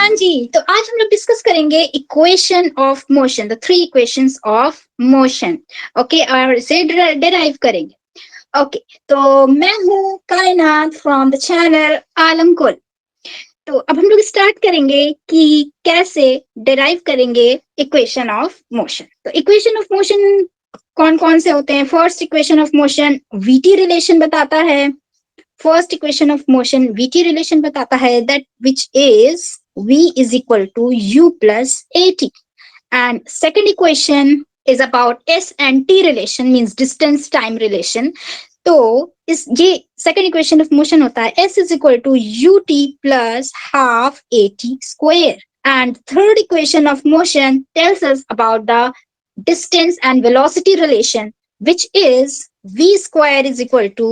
हाँ जी, तो आज हम लोग डिस्कस करेंगे equation of motion, the three equations of motion. Okay, और इसे डिराइव करेंगे। ओके, तो मैं हूँ कायनात फ्रॉम द चैनल आलमकुल। तो अब हम लोग स्टार्ट करेंगे कि कैसे डिराइव करेंगे इक्वेशन ऑफ मोशन। तो इक्वेशन ऑफ मोशन कौन कौन से होते हैं? First equation of motion VT relation बताता है। First equation of motion VT relation बताता है, that which is v is equal to u plus at, and second equation is about s and t relation, means distance time relation. तो इस ये second equation of motion होता है s is equal to ut plus half at square, and third equation of motion tells us about the distance and velocity relation, which is v square is equal to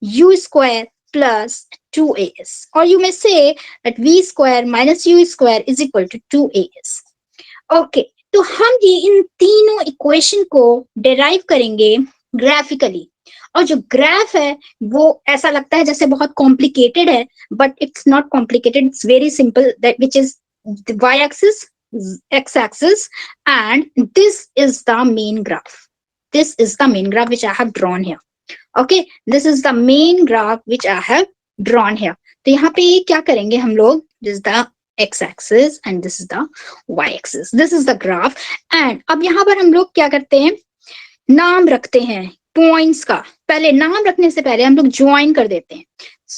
u square plus 2as, or you may say that v square minus u square is equal to 2as. Okay, तो हम ये इन तीनों equation को derive करेंगे graphically. और जो graph है वो ऐसा लगता है जैसे बहुत कॉम्प्लिकेटेड है, but it's not complicated, it's very simple, that which is y axis, x axis, and this is the main graph. This is the main graph which I have drawn here. Okay, this is the main graph which I have drawn here. तो यहाँ पे क्या करेंगे हम लोग? This is the x-axis and this is the y-axis. This is the graph. And अब यहाँ पर हम लोग क्या करते हैं? नाम रखते हैं पॉइंट्स का। पहले नाम रखने से पहले हम लोग ज्वाइन कर देते हैं।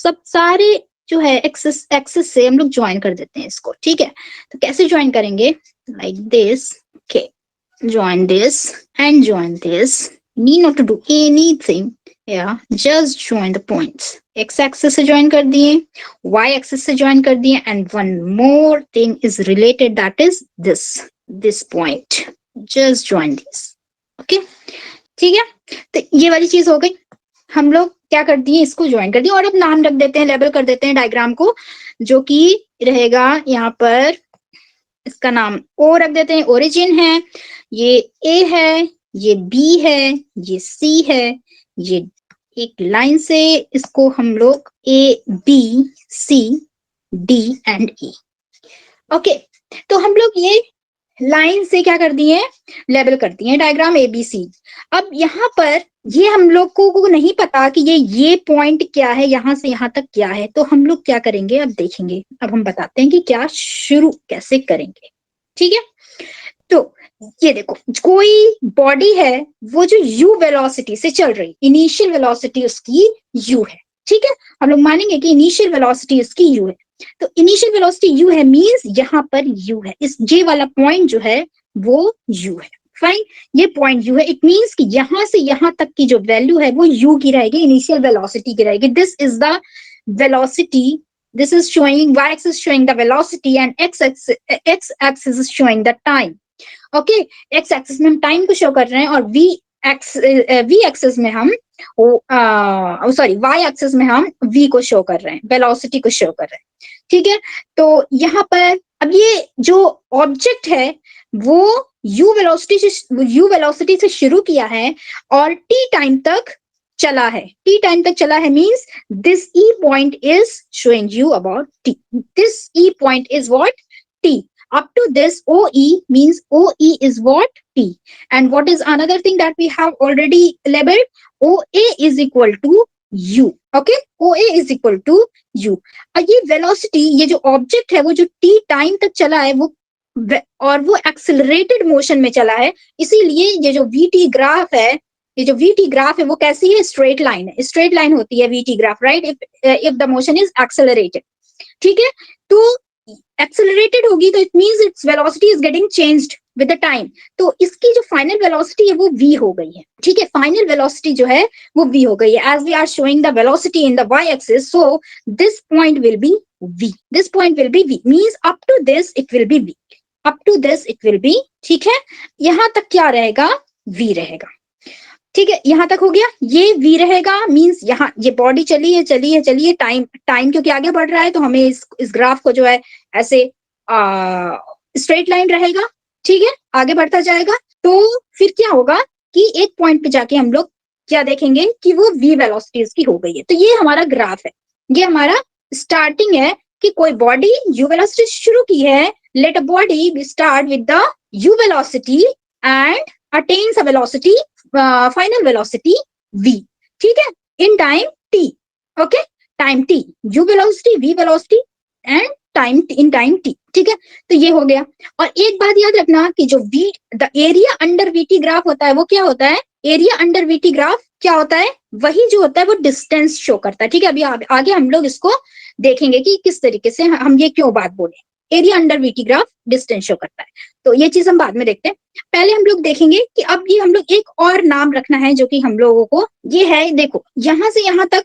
सब सारे जो है एक्सिस से हम लोग ज्वाइन कर देते हैं इसको। ठीक है, तो कैसे ज्वाइन करेंगे? Like this. Okay, join this and join this. Need not to do anything. Yeah, just join the points. X axis से join कर दिए, Y axis से join कर दिए, and one more thing is related, that is this point. Just join this. Okay, ठीक है, तो ये वाली चीज हो गई। हम लोग क्या कर दिए? इसको ज्वाइन कर दिए, और अब नाम रख देते हैं, लेबल कर देते हैं डायग्राम को, जो कि रहेगा यहाँ पर। इसका नाम O रख देते हैं, ओरिजिन है, ये A है, ये B है, ये C है, ये एक लाइन से इसको हम लोग A B C D and E। Okay, तो हम लोग ये लाइन से क्या कर दिए? लेबल कर दिए डायग्राम ABC। अब यहाँ पर ये हम लोग को नहीं पता कि ये पॉइंट क्या है, यहाँ से यहाँ तक क्या है, तो हम लोग क्या करेंगे अब देखेंगे। अब हम बताते हैं कि क्या शुरू कैसे करेंगे। ठीक है, तो ये देखो, कोई बॉडी है वो जो u वेलोसिटी से चल रही, इनिशियल वेलोसिटी उसकी u है। ठीक है, हम लोग मानेंगे कि इनिशियल वेलोसिटी उसकी u है। तो इनिशियल वेलोसिटी u है, मींस यहाँ पर u है, इस ये वाला पॉइंट जो है वो u है। फाइन, ये पॉइंट u है, इट मींस कि यहाँ से यहाँ तक की जो वैल्यू है वो u की रहेगी, इनिशियल वेलोसिटी की रहेगी। This is the velocity. This is showing, y-axis showing the velocity and x-axis is showing the time. Okay, x-axis में हम time को show कर रहे हैं, और v-axis में हम सॉरी y-axis में हम v को show कर रहे हैं, velocity को show कर रहे हैं। ठीक है, तो यहाँ पर अब ये जो ऑब्जेक्ट है वो u वेलोसिटी से शुरू किया है और t टाइम तक चला है। t टाइम तक चला है means this e point is showing you about t. This e point is what? T. Up to this OE means OE is what? T. And what is another thing that we have already labeled? OA is equal to u. Okay, OA is equal to u. अब ये velocity, ये जो object है वो जो t time तक चला है वो, और वो एक्सेलरेटेड मोशन में चला है, इसीलिए ये जो vt ग्राफ है, ये जो vt ग्राफ है वो कैसी है? स्ट्रेट लाइन है। स्ट्रेट लाइन होती है vt graph, right? If the motion is accelerated. ठीक है, तो एक्सेलरेटेड होगी तो it means its velocity is getting changed with the time. तो इसकी जो फाइनल वेलोसिटी है वो v हो गई है। ठीक है, फाइनल वेलोसिटी जो है वो v हो गई है। As we are showing the velocity in the y axis, so this point will be v, this point will be v, means up to this it will be v, up to this it will be. ठीक है, यहां तक क्या रहेगा? v रहेगा। ठीक है, यहां तक हो गया, ये v रहेगा, मींस यहाँ ये बॉडी चली है, टाइम क्योंकि आगे बढ़ रहा है तो हमें इस ग्राफ को जो है ऐसे स्ट्रेट लाइन रहेगा। ठीक है, आगे बढ़ता जाएगा, तो फिर क्या होगा कि एक पॉइंट पे जाके हम लोग क्या देखेंगे कि वो v वेलोसिटी की हो गई है। तो ये हमारा ग्राफ है, ये हमारा स्टार्टिंग है कि कोई बॉडी u वेलोसिटी शुरू की है, let a body be start with the u velocity and attains a velocity, final velocity v, ठीक है, in time t, okay, time t, u velocity, v velocity and time in time t, ठीक है। तो ये हो गया। और एक बात याद रखना कि जो v, the area under vt graph होता है वो क्या होता है, एरिया अंडर vt ग्राफ क्या होता है, वही जो होता है वो डिस्टेंस शो करता है, ठीक है। अभी आगे हम लोग इसको देखेंगे कि किस तरीके से हम ये क्यों बात बोले, area under VT graph distance show करता है, तो ये चीज हम बाद में देखते हैं। पहले हम लोग देखेंगे कि अब ये हम लोग एक और नाम रखना है जो कि हम लोगों को ये है, देखो यहां से यहां तक,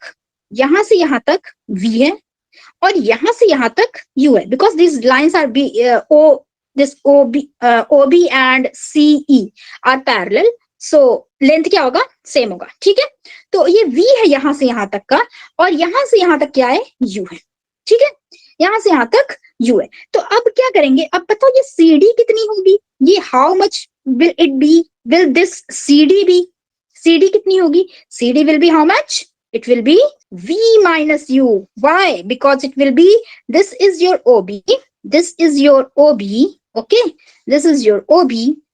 यहां से यहां तक v है और यहां से यहां तक u है, because this lines are B O, this O B and C E are parallel, so length क्या होगा, सेम होगा, ठीक है। तो ये v है यहां से यहां तक का, और यहां से यहां तक क्या है, u है, ठीक है, यहां से यहां तक u है। तो अब क्या करेंगे, अब बताओ ये cd कितनी होगी, ये how much will it be, will this cd be, cd कितनी होगी, cd will be how much, it will be v minus u. Why? Because it will be, this is your ob, this is your ob, okay, this is your ob,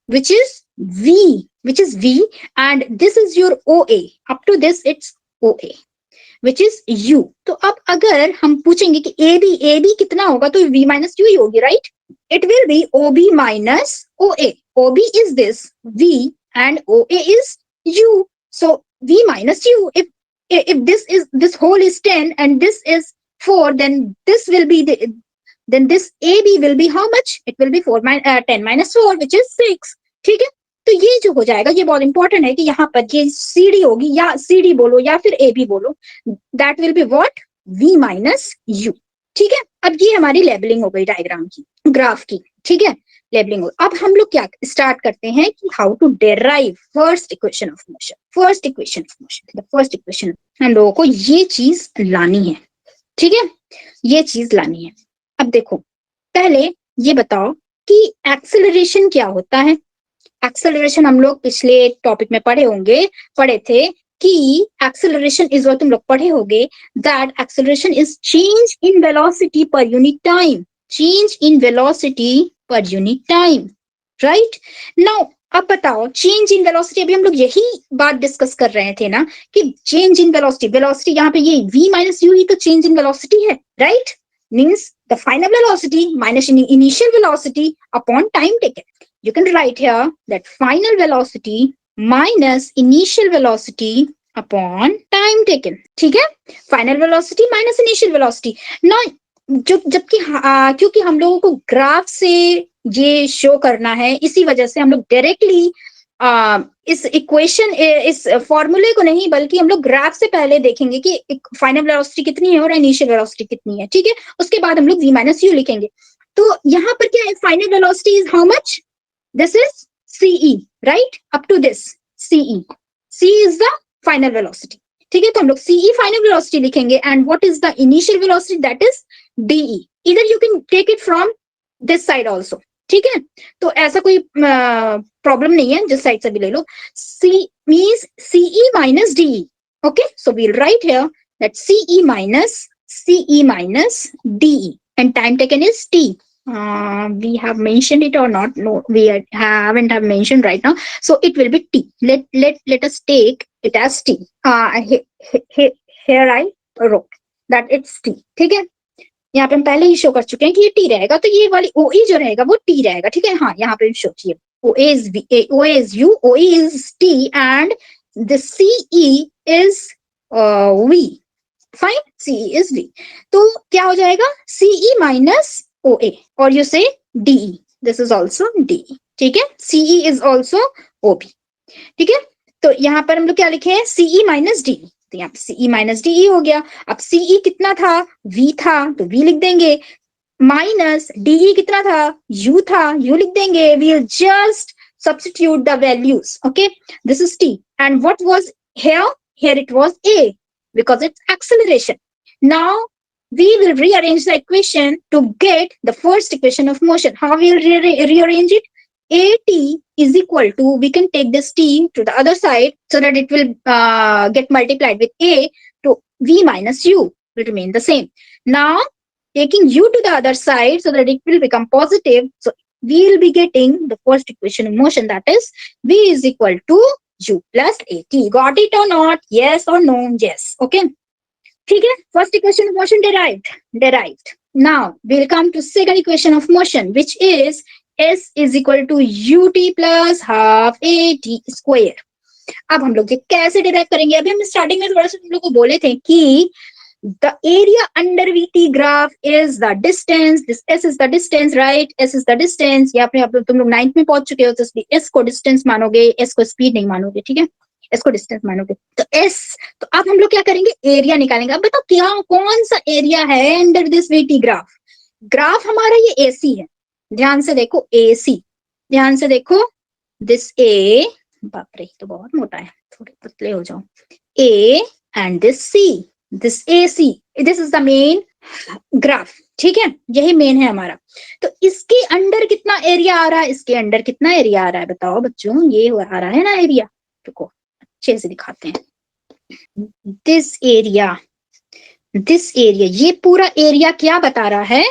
which is v, which is v, and this is your oa, up to this it's oa, which is u. तो अब अगर हम पूछेंगे कि ab कितना होगा, तो v minus u ही होगी, right? It will be ob minus oa. ob is this v and oa is u, so v minus u. If this whole is 10 and this is 4, then this will be the, then this ab will be how much, it will be 10 minus 4, which is 6, ठीक है। तो ये जो हो जाएगा, ये बहुत important है कि यहाँ पर ये cd होगी, या cd बोलो या फिर ab बोलो, that will be what, v minus u, ठीक है। अब ये हमारी लेबलिंग हो गई डायग्राम की, ग्राफ की, ठीक है, लेबलिंग हो। अब हम लोग क्या स्टार्ट करते हैं कि how to derive first equation of motion, first equation of motion, the first equation हम लोगों को ये चीज लानी है, ठीक है, ये चीज लानी है। अब देखो, पहले ये बताओ कि एक्सेलरेशन क्या होता है। एक्सेलरेशन हम लोग पिछले टॉपिक में पढ़े थे कि एक्सेलरेशन इज, तुम लोग पढ़े होंगे, that acceleration is change in velocity per unit time, change in velocity per unit time, right. Now अब बताओ चेंज इन वेलोसिटी, अभी हम लोग यही बात डिस्कस कर रहे थे ना कि चेंज इन वेलोसिटी, वेलोसिटी यहाँ पे ये v माइनस u ही तो चेंज इन वेलोसिटी है, right, means the final velocity minus initial velocity upon time taken. You can write here that final velocity minus initial velocity upon time taken, ठीक है, final velocity minus initial velocity। ना जबकि क्योंकि हम लोगों को graph से ये शो करना है, इसी वजह से हम लोग डायरेक्टली इस इक्वेशन, इस फॉर्मूले को नहीं, बल्कि हम लोग ग्राफ से पहले देखेंगे कि फाइनल वेलोसिटी कितनी है और इनिशियल वेलोसिटी कितनी है, ठीक है, उसके बाद हम लोग v माइनस यू लिखेंगे। तो यहाँ पर क्या है, final velocity is how much, this is CE, right, up to this CE, C is the final velocity, ठीक है। तो हम लोग CE final velocity लिखेंगे, and what is the initial velocity, that is DE, either you can take it from this side also, ठीक है। तो ऐसा कोई प्रॉब्लम नहीं है, जिस साइड से भी ले लो, C means CE minus DE, okay, so we'll write here that CE minus DE, and time taken is T. We have mentioned it or not? No, we haven't have mentioned right now. So it will be T. Let us take it as T. Here I wrote that it's T. ठीक है, यहाँ पे हम पहले ही show कर चुके हैं कि ये T रहेगा, तो ये वाली OE जो रहेगा वो T रहेगा, ठीक है। हाँ, यहाँ पे शो किए OA is V, OA is U, OE is T, and the CE is V. Fine, CE is V. तो क्या हो जाएगा, CE minus OA, or you say DE, this is also DE, ठीक है, CE is also OB, ठीक है। तो यहाँ पर हम लोग क्या लिखे हैं, CE minus DE, तो यहाँ पे CE minus DE हो गया। अब CE कितना था, V था, तो V लिख देंगे, माइनस DE कितना था, U था, U लिख देंगे, we'll just substitute the values, okay, this is T, and what was here, it was A, because it's acceleration. Now we will rearrange the equation to get the first equation of motion. How we will rearrange it? AT is equal to, we can take this T to the other side so that it will get multiplied with A, to V minus U will remain the same. Now taking u to the other side so that it will become positive. So we will be getting the first equation of motion, that is v is equal to u plus at. Got it or not? Yes or no? Yes. Okay. ठीक है, first equation of motion derived. Now we'll come to second equation of motion, which is s is equal to ut plus half at square. अब हम लोग ये कैसे derive करेंगे? अभी हम स्टार्टिंग में थोड़ा सा तुम लोग को बोले थे कि the area under VT graph is the distance. This S is the distance, right? S is the distance. या फिर आप तुम लोग 9th में पहुंच चुके हो तो S को डिस्टेंस मानोगे, S को स्पीड नहीं मानोगे, ठीक है? S को डिस्टेंस मानोगे तो S, तो अब हम लोग क्या करेंगे? एरिया निकालेंगे. अब बताओ क्या कौन सा एरिया है under this VT graph? Graph हमारा ये AC है. ध्यान से देखो, AC. ध्यान से देखो, दिस A, बाप रे तो बहुत मोटा है, थोड़े पतले हो जाओ. A and this C, this AC, this is the main graph. ठीक है, यही मेन है हमारा. तो इसके अंडर कितना एरिया आ रहा है? इसके अंडर कितना एरिया आ रहा है बताओ बच्चों? ये आ रहा है ना एरिया. देखो अच्छे से दिखाते हैं. दिस एरिया, ये पूरा एरिया क्या बता रहा है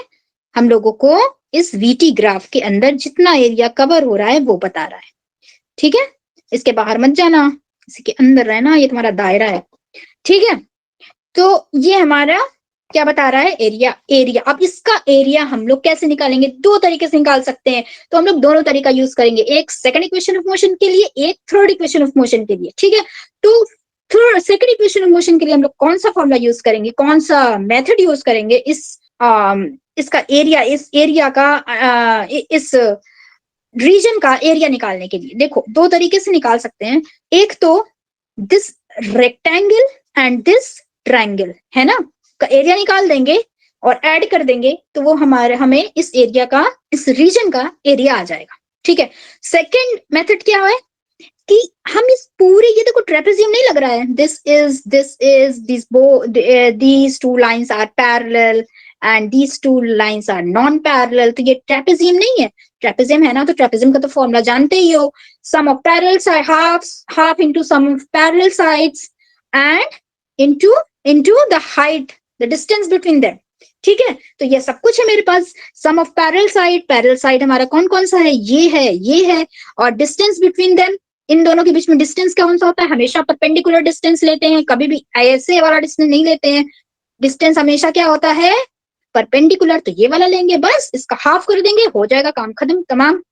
हम लोगों को? इस वीटी ग्राफ के अंदर जितना एरिया कवर हो रहा है वो बता रहा है. ठीक है, इसके बाहर मत जाना, इसके अंदर रहना. ये तुम्हारा दायरा है. ठीक है, तो ये हमारा क्या बता रहा है? एरिया. अब इसका एरिया हम लोग कैसे निकालेंगे? दो तरीके से निकाल सकते हैं. तो हम लोग दोनों तरीका यूज करेंगे, एक सेकंड इक्वेशन ऑफ मोशन के लिए, एक थर्ड इक्वेशन ऑफ मोशन के लिए. ठीक है, तो third second equation of motion के लिए हम लोग कौन सा फॉर्मूला यूज करेंगे, कौन सा मेथड यूज करेंगे? इसका एरिया, इस एरिया का इस रीजन का एरिया निकालने के लिए देखो दो तरीके से निकाल सकते हैं. एक तो this rectangle and this triangle है ना, का एरिया निकाल देंगे और ऐड कर देंगे तो वो हमें इस एरिया का, इस रीजन का एरिया आ जाएगा. ठीक है. सेकंड मेथड क्या है कि हम इस पूरे, ये देखो ट्रेपेजियम नहीं लग रहा है, these two lines are parallel and these two lines are non parallel. तो ये ट्रेपेजियम नहीं है. ट्रेपेजियम है ना, तो ट्रेपेजियम का तो फॉर्मूला जानते ही हो, sum of parallel side half into sum of parallel sides and into the height, the distance between them. ठीक है, तो ये सब कुछ है मेरे पास. सम ऑफ पैरेलल साइड हमारा कौन कौन सा है? ये है. और डिस्टेंस बिटवीन देम, इन दोनों के बीच में डिस्टेंस कौन सा होता है? हमेशा परपेंडिकुलर डिस्टेंस लेते हैं, कभी भी ऐसे वाला डिस्टेंस नहीं लेते हैं. डिस्टेंस हमेशा क्या होता है? परपेंडिकुलर. तो ये वाला लेंगे, बस इसका हाफ कर देंगे, हो जाएगा काम खत्म तमाम.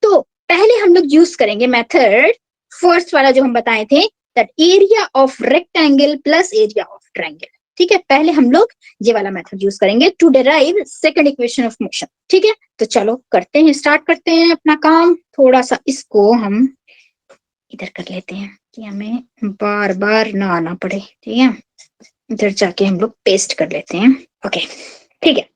तो पहले हम लोग यूज करेंगे मेथड फर्स्ट वाला जो हम बताए थे, that area of rectangle plus area of triangle. ठीक है, पहले हम लोग ये वाला मेथड यूज करेंगे to derive second equation of motion. ठीक है, तो चलो करते हैं, स्टार्ट करते हैं अपना काम. थोड़ा सा इसको हम इधर कर लेते हैं कि हमें बार बार ना आना पड़े. ठीक है, इधर जाके हम लोग पेस्ट कर लेते हैं. ओके, ठीक है,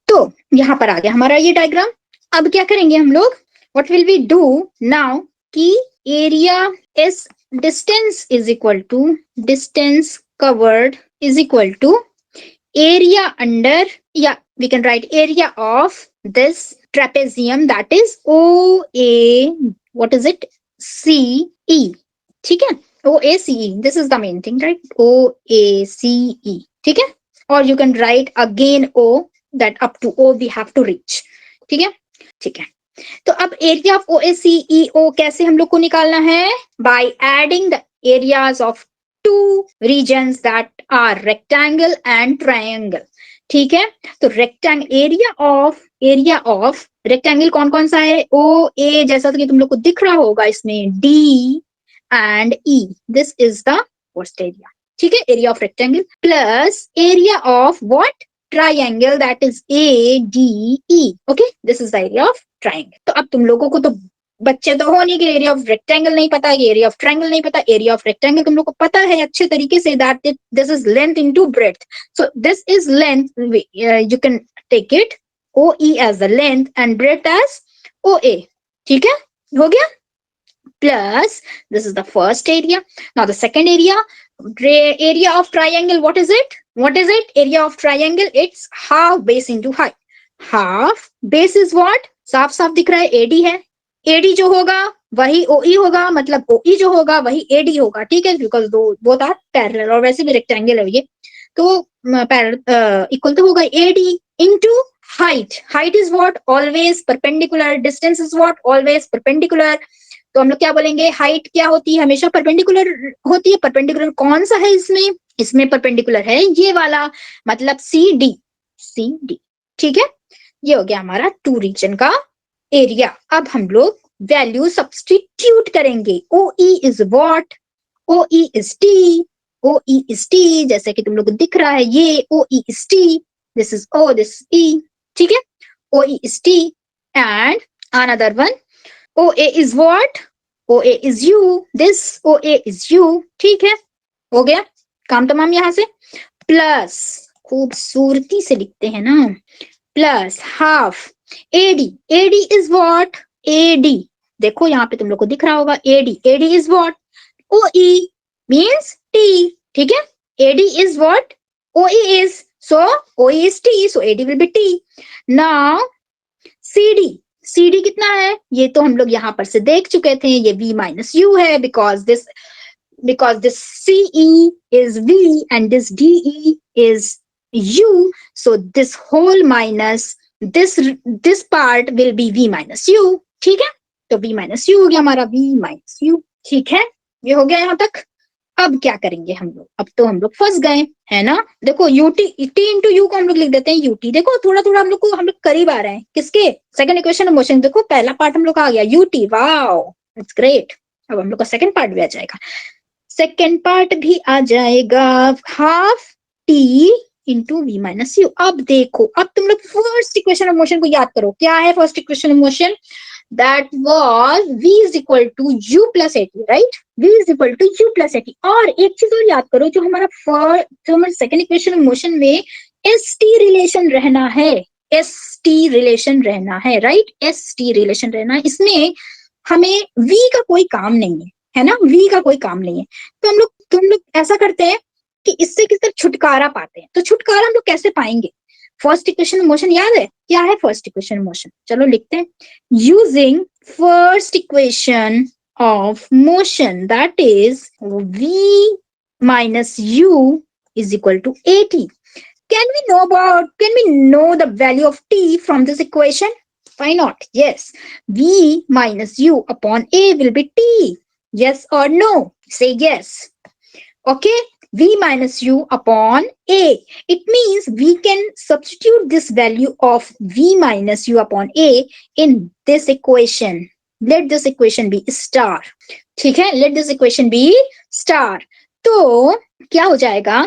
तो यहाँ पर आ गया हमारा ये डायग्राम. अब क्या करेंगे हम लोग? What will we do now कि area is distance is equal to distance covered is equal to area under, yeah, we can write area of this trapezium, that is OA, what is it? CE. ठीक है, OACE, this is the main thing, right? OACE. ठीक है, or you can write again O, that up to O we have to reach. ठीक है, ठीक है. तो अब एरिया ऑफ OACEO कैसे हम लोग को निकालना है? By adding the areas of two regions that are rectangle and triangle. ठीक है, तो एरिया ऑफ रेक्टेंगल कौन कौन सा है? OA, जैसा कि तुम लोग को दिख रहा होगा इसमें, D and E. This is the first area. ठीक है, area of rectangle plus area of what? Triangle, that is ADE. Okay, this is the area of triangle. तो अब तुम लोगों को तो बच्चे तो हो नहीं कि एरिया ऑफ रेक्टेंगल नहीं पता, एरिया ऑफ ट्रायंगल नहीं पता. एरिया ऑफ रेक्टेंगल तुम लोग को पता है अच्छे तरीके से, that this is length into breadth. So this is length, you can take it OE as the length and breadth as OA. ठीक है, हो गया. Plus this is the first area. Now the second area of triangle, what is it? Area of triangle, it's half base into height. Half base is what? साफ साफ दिख रहा है, AD है. AD जो होगा वही OE होगा, मतलब OE जो होगा वही AD होगा. ठीक है, बिकॉज बोथ आर पैरेलल, और वैसे भी रेक्टेंगल है ये, तो इक्वल तो होगा AD into height. Height is what? Always perpendicular. Distance is what? Always perpendicular. तो हम लोग क्या बोलेंगे? हाइट क्या होती है? हमेशा परपेंडिकुलर होती है. परपेंडिकुलर कौन सा है इसमें? इसमें परपेंडिकुलर है ये वाला, मतलब सी डी. सी डी, ठीक है. ये हो गया हमारा टू रीजन का एरिया. अब हम लोग वैल्यू सब्सटीट्यूट करेंगे. O E is what? O E is T. O E is T, जैसे कि तुम लोग को दिख रहा है ये. O E is T. This is O, this E. ठीक है. O E is T and another one O A is what? O A is U. This O A is U. ठीक है, हो गया काम तमाम. यहां से प्लस, खूबसूरती से लिखते हैं ना, plus half AD. AD is what? AD, देखो यहाँ पे तुम लोग को दिख रहा होगा AD. AD is what? O E means T. ठीक है, AD is what? O E is, so O E is T, so AD will be T. Now CD. CD कितना है? ये तो हम लोग यहाँ पर से देख चुके थे, ये v माइनस यू है, because this CE is V and this DE is U, so this whole minus this part will be V minus U. ठीक है, तो V minus U हो गया हमारा, V minus U. ठीक है, ये हो गया यहाँ तक. अब क्या करेंगे हम लोग? अब तो हम लोग फंस गए है ना. देखो यूटी, टी इंटू यू को हम लोग लिख देते हैं यूटी. देखो थोड़ा थोड़ा हम लोग करीब आ रहे हैं किसके? Second equation of motion. देखो पहला पार्ट हम लोग का आ गया यूटी. Wow, it's great. अब हम लोग का सेकंड पार्ट भी आ जाएगा. सेकेंड पार्ट भी आ जाएगा, half T into V minus U. अब देखो, अब तुम लोग फर्स्ट इक्वेशन ऑफ मोशन को याद करो. क्या है first equation of motion? That was v is equal to u plus at, right? v is equal to u plus at. और एक चीज और याद करो, जो हमारा सेकेंड इक्वेशन ऑफ मोशन में एस टी रिलेशन रहना है. एस टी रिलेशन रहना है, राइट? एस टी रिलेशन रहना है. इसमें हमें v का कोई काम नहीं है ना, v का कोई काम नहीं है. तो हम लोग ऐसा करते हैं कि इससे किस तरह छुटकारा पाते हैं. तो छुटकारा हम लोग कैसे पाएंगे? फर्स्ट इक्वेशन मोशन याद है? क्या है फर्स्ट इक्वेशन मोशन? चलो लिखते हैं. Using first equation of motion, that is v minus u is equal to at. Can we know the value of t from this equation? Why not? Yes, v minus u upon a will be t. Yes or no? Say yes. Okay, v minus u upon a. It means we can substitute this value of v minus u upon a in this equation. Let this equation be star. ठीक है, let this equation be star. तो क्या हो जाएगा?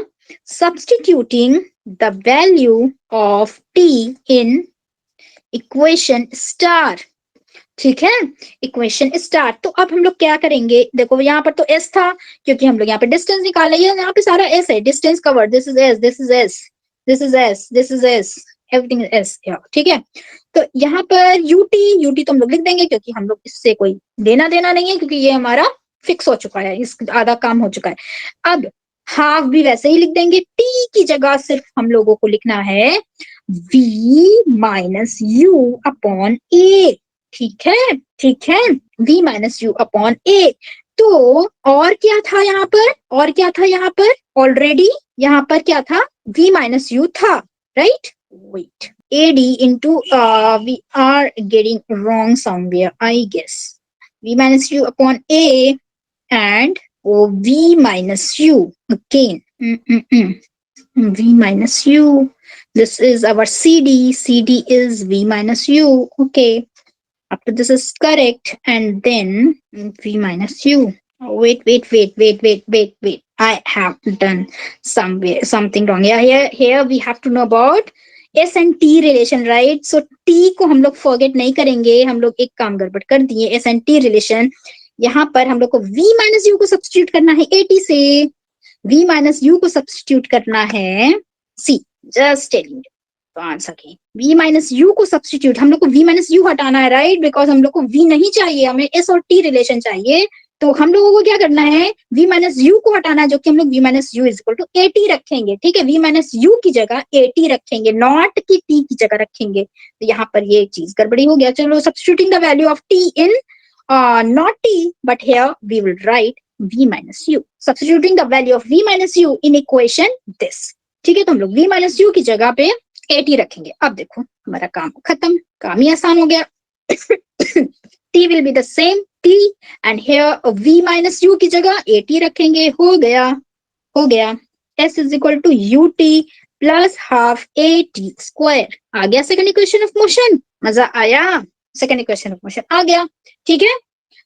Substituting the value of t in equation star. ठीक है, equation star. तो अब हम लोग क्या करेंगे? देखो यहाँ पर तो एस था, क्योंकि हम लोग यहाँ पे डिस्टेंस निकाले. यहाँ पे सारा एस है, distance covered. This is S, this is S, this is S, this is S, everything is S. ठीक है, तो यहाँ पर यूटी तो हम लोग लिख देंगे, क्योंकि हम लोग इससे कोई लेना देना नहीं है, क्योंकि ये हमारा फिक्स हो चुका है, इस आधा काम हो चुका है. अब हाफ भी वैसे ही लिख देंगे. टी की जगह सिर्फ हम लोगों को लिखना है v माइनस यू अपॉन ए. ठीक है, ठीक है, v माइनस यू अपॉन ए. तो और क्या था यहाँ पर? और क्या था यहाँ पर? ऑलरेडी यहाँ पर क्या था? v माइनस यू था, right? Wait, ad into we are getting wrong somewhere, I guess. v minus u upon a and v minus u again. V minus u. This is our CD. CD is v minus u. Okay. After this is correct, and then v minus u. Oh, wait. I have done something wrong. Yeah, here we have to know about S and T relation, right? So T को हम लोग forget नहीं करेंगे. हम लोग एक काम गड़बड़ कर दिए. S and T relation. यहाँ पर हम लोग को v minus u को substitute करना है AT से. v minus u को substitute करना है C. Just telling you. तो आंसर की v माइनस यू को सब्सटीट्यूट. हम लोग को v माइनस यू हटाना है, राइट? बिकॉज हम लोग को v नहीं चाहिए, हमें s और t रिलेशन चाहिए. तो हम लोगों को क्या करना है? v माइनस यू को हटाना है, जो कि हम लोग v minus U is equal to at रखेंगे. ठीक है, v माइनस यू की जगह at रखेंगे, नॉट की t की जगह रखेंगे. तो यहाँ पर ये चीज गड़बड़ी हो गया. चलो, substituting the value of t in not t, but here we will write v minus u. Substituting the value of v minus u in equation this. ठीक है, तो हम लोग v minus u की जगह पे AT रखेंगे। अब देखो हमारा काम खत्म, काम ही आसान हो गया। T will be the same T and here V minus U की जगह AT रखेंगे। हो गया, हो गया। S is equal to UT plus half AT square। आ गया सेकंड इक्वेशन ऑफ मोशन। मजा आया, सेकंड इक्वेशन ऑफ मोशन आ गया। ठीक है,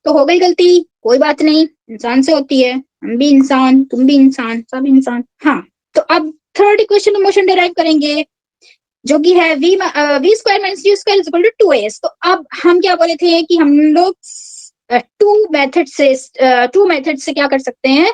तो हो गई गलती, कोई बात नहीं, इंसान से होती है, हम भी इंसान, तुम भी इंसान, सब इंसान। हाँ, तो अब third equation of motion derive करेंगे, जो कि है v square minus u square is equal to 2s। तो अब हम क्या बोले थे कि हम लोग टू मेथड से क्या कर सकते हैं,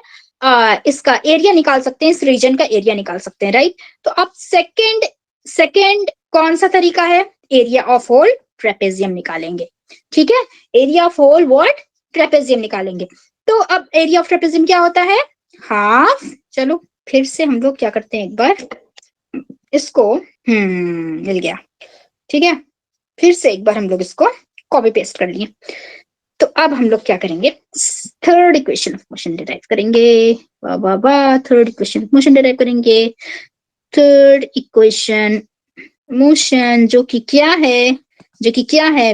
इसका एरिया निकाल सकते हैं, इस रीजन का एरिया निकाल सकते हैं, राइट। तो अब सेकंड कौन सा तरीका है, एरिया ऑफ होल ट्रेपेजियम निकालेंगे। ठीक है, area of whole what, trapezium निकालेंगे। तो अब एरिया ऑफ ट्रेपेजियम क्या होता है, हाफ। चलो फिर से हम लोग क्या करते हैं, एक बार इसको मिल गया। ठीक है, फिर से एक बार हम लोग इसको कॉपी पेस्ट कर लिए। तो अब हम लोग क्या करेंगे, third equation of motion derive करेंगे। वाह वाह वाह, third equation of motion derive करेंगे। थर्ड इक्वेशन मोशन जो कि क्या है,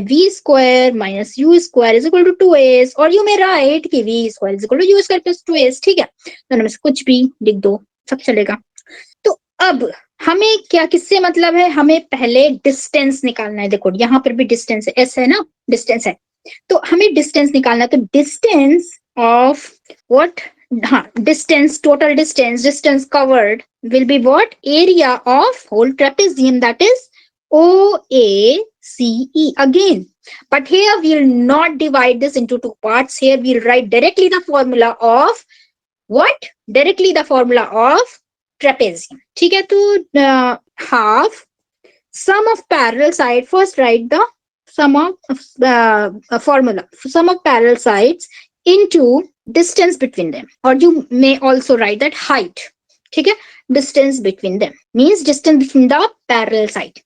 v square minus U square is equal to 2s, और यू में राइट कि v square is equal to U square plus 2s। ठीक है, दोनों में से कुछ भी लिख दो, सब चलेगा। तो अब हमें क्या, किससे मतलब है, हमें पहले डिस्टेंस निकालना है। देखो यहाँ पर भी डिस्टेंस है, s है ना, डिस्टेंस है, तो हमें डिस्टेंस निकालना है। तो डिस्टेंस ऑफ व्हाट, हाँ distance, total distance covered will be what, area of whole trapezium, that is OACE again. But here we'll not divide this into two parts. Here we'll write directly the formula of what, directly the formula of trapezium. ठीक है, तो half sum of parallel side, first write the sum of formula, sum of parallel sides into distance between them, or you may also write that height. ठीक है, distance between them means distance between the parallel side.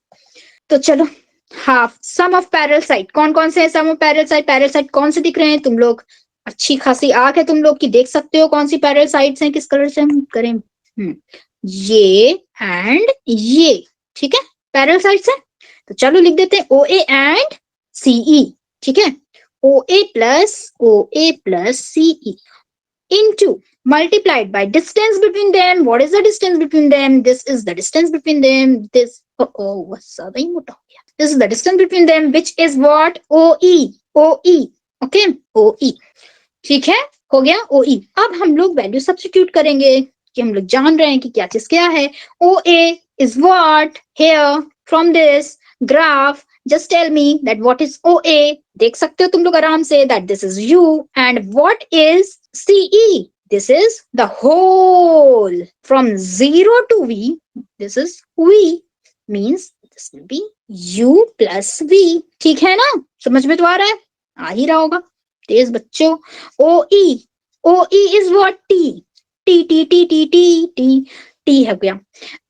तो चलो, half sum of parallel side, कौन कौन से है सम of parallel side कौन से दिख रहे हैं, तुम लोग अच्छी खासी आंख है तुम लोग की, देख सकते हो कौन सी पैरेलल साइड्स हैं, किस कलर से हम करें, ये एंड ये। ठीक है, पैरेलल साइड्स है, तो चलो लिख देते हैं OA एंड CE। ठीक है, OA plus CE into multiplied by distance between them. What is the distance between them? This is the distance between them. This this is the distance between them, which is what, OE. Okay, OE। ठीक है, हो गया OE। अब हम लोग value substitute करेंगे कि हम लोग जान रहे हैं कि क्या चीज क्या है। OA is what, here from this graph just tell me that what is OA। देख सकते हो तुम लोग आराम से that this is U, and what is CE, this is the whole from 0 to V, this is V, means this will be U plus V। ठीक है ना, समझ में तो आ रहा है, आ ही रहा होगा तेज बच्चों। OE is what, T हो गया।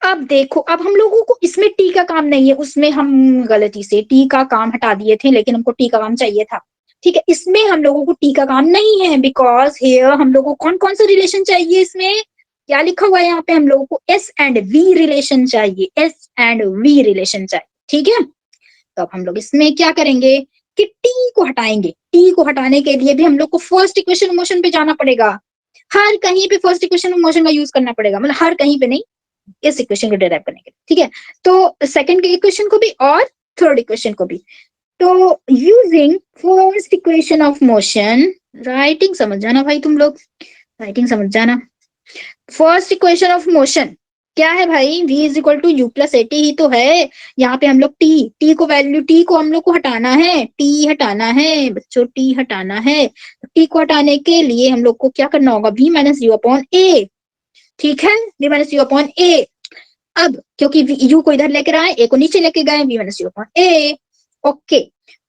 अब देखो, अब हम लोगों को इसमें T का काम नहीं है, उसमें हम गलती से T का काम हटा दिए थे, लेकिन हमको T का काम चाहिए था। ठीक है, इसमें हम लोगों को T का काम नहीं है, बिकॉज हियर हम लोगों को कौन कौन सा रिलेशन चाहिए, इसमें क्या लिखा हुआ है यहाँ पे, हम लोगों को S एंड V रिलेशन चाहिए, S एंड V रिलेशन चाहिए। ठीक है, तो अब हम लोग इसमें क्या करेंगे कि T को हटाएंगे। T को हटाने के लिए भी हम लोग को फर्स्ट इक्वेशन ऑफ मोशन पे जाना पड़ेगा, हर कहीं पे फर्स्ट इक्वेशन ऑफ मोशन का यूज करना पड़ेगा, मतलब हर कहीं पे नहीं, इस इक्वेशन को डिराइव करने के लिए। ठीक है, तो सेकंड इक्वेशन को भी और थर्ड इक्वेशन को भी। तो using first equation of motion, writing समझ जाना भाई तुम लोग, राइटिंग समझ जाना। फर्स्ट इक्वेशन ऑफ मोशन क्या है भाई, v is equal to u plus a t ही तो है। यहाँ पे हम लोग t को वैल्यू, t को हम लोग को हटाना है, t हटाना है बच्चों, t हटाना है। t को हटाने के लिए हम लोग को क्या करना होगा, v माइनस यू अपॉन ए। ठीक है, v माइनस यू अपॉन ए। अब क्योंकि u को इधर लेकर आए, a को नीचे लेके गए, v minus you upon A. Okay,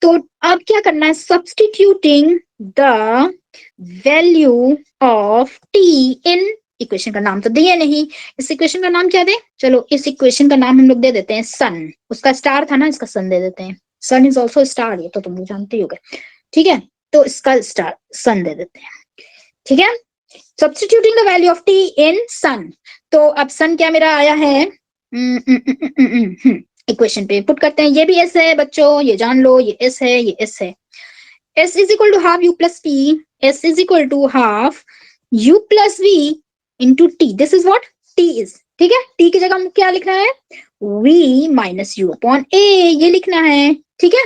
तो अब क्या करना है, substituting the value of t in, equation का नाम तो दिए नहीं, इस इक्वेशन का नाम क्या दे, चलो इस इक्वेशन का नाम हम लोग दे देते हैं सन, उसका स्टार था ना, इसका सन दे देते हैं, सन इज ऑल्सो स्टार, ये तो तुम लोग जानते ही होगे। ठीक है, तो इसका स्टार सन दे देते हैं। ठीक है, substituting the value of t in sin, तो अब सन क्या मेरा आया है, इक्वेशन पे पुट करते हैं, ये भी एस है बच्चों, ये जान लो, ये एस है, ये एस है। S is equal to half u plus p. S is equal to half u plus v into t. This is what t is. ठीक है, t की जगह क्या लिखना है? v minus u upon a, ये लिखना है। ठीक है,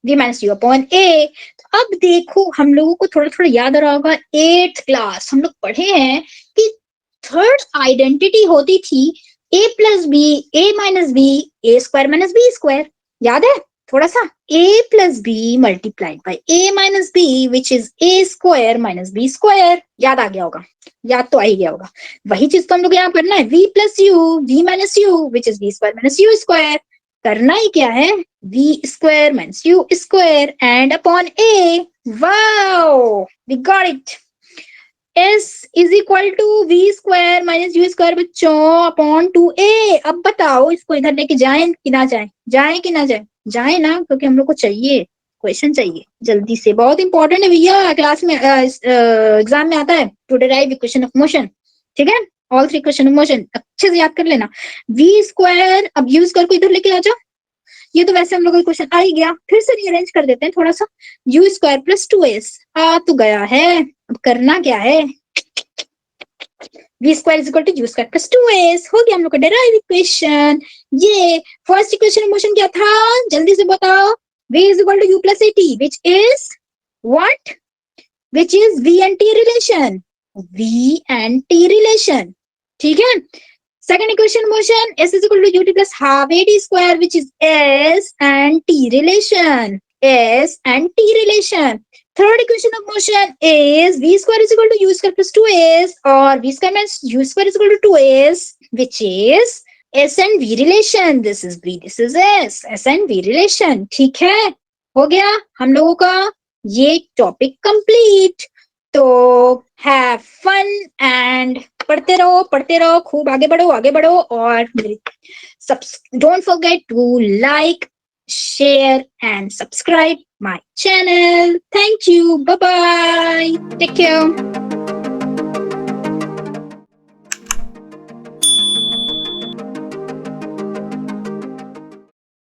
v minus u upon a। तो अब देखो, हम लोगों को थोड़ा थोड़ा याद आ रहा होगा, 8th क्लास हम लोग पढ़े हैं कि थर्ड आइडेंटिटी होती थी a plus b, a minus b, a square minus b square। याद है थोड़ा सा? a plus b multiplied by a minus b, which is a square minus b square। याद आ गया होगा, याद तो आ ही गया होगा। वही चीज तो हम लोग यहाँ करना है, v plus u, v minus u, which is v square minus u square। करना ही क्या है? v square minus u square and upon a। wow, we got it। s is equal to v square minus u square बच्चों upon 2a। अब बताओ इसको इधर लेके जाएं कि ना जाएं? जाएं कि ना जाएं? जाए ना, क्योंकि हम लोग को चाहिए, क्वेश्चन चाहिए जल्दी से, बहुत इंपॉर्टेंट है भैया, क्लास में एग्जाम में आता है, to derive equation of motion. ठीक है, all three equation of motion अच्छे से याद कर लेना। v स्क्वायर, अब u स्क्वायर को इधर लेके आ जाओ, ये तो वैसे हम लोग का क्वेश्चन आ ही गया, फिर से रीअरेंज कर देते हैं थोड़ा सा। u स्क्वायर प्लस 2s आ तो गया है, अब करना क्या है? v square is equal to u square plus 2s, हो गया हम लोग का डेराइव इक्वेशन। ये फर्स्ट इक्वेशन ऑफ मोशन क्या था, जल्दी से बताओ? v is equal to u plus at, which is what? Which is v and t relation, v and t relation। ठीक है, second equation motion, s is equal to ut plus half at square, which is s and t relation, s and t relation। Third equation of motion is v square is equal to u square plus 2s, or v square minus u square is equal to 2s, which is s and v relation। This is v, this is s and v relation। ठीक है, हो गया हम लोगों का ये topic complete. तो have fun and पढ़ते रहो, खूब आगे बढ़ो, और don't forget to like, share and subscribe my channel। Thank you, bye bye, take care।